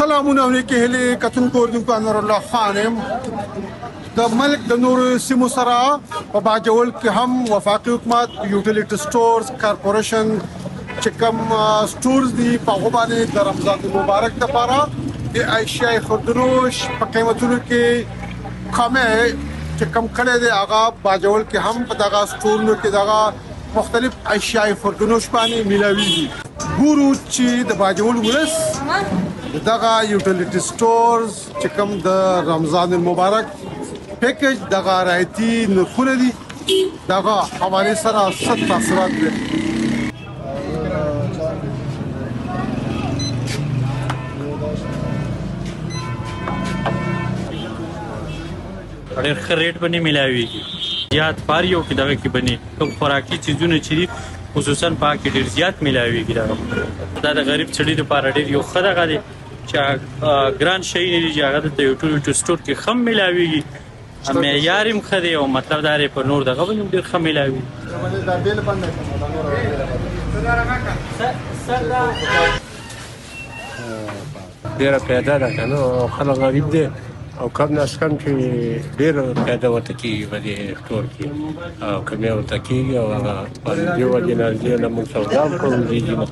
سلامونه علیکم هلي کتونکو اردوونکو انور الله خان یم د ملک د نور سیمو سره په باجوړ کې هم وفاقي حکومت یوټیلیټي سټورز کارپوریشن چې کوم سټورز دي په هغه باندې د رمضان مبارک لپاره د اشیاء خوردنوش په قیمتونو کې کمه چې کم کړي دي هغه باجوړ کې هم په دغه سټورونو کې دغه مختلف اشیاء خوردنوش باندې ملاويږي ګورو چې د باجوړ ولس دغه یوټیلیټي سټورز چې کوم د رمضان المبارک پیکج دغه رایتي نرخونه دي دغه حواله سره ست تاثیرات لري. ډېر ښه ریټ باندې ملاويږي زیات پاریو کې دغه کې باندې کوم خوراکي چیزونه چې دي خصوصا پاکي ډېر زیات ملاويږي دا د غریب سړي لپاره ډېر یو ښه دغه دی چې ګران شي نه دي چې هغه د یوټیلیټي سټور کې خم ملاويږي معیار هم ښه دی او مطلب دا دی په نور دغه باندې ډېر ښه ملاوي ډېره پیدا ده که نه خلک غریب دی او کم نه کم چې ډېر پیدا ورته کېږي په دې سټور کې او کمې ورته کېږي او هغه په دې وجې نه موږ سودا هم کوو دې نه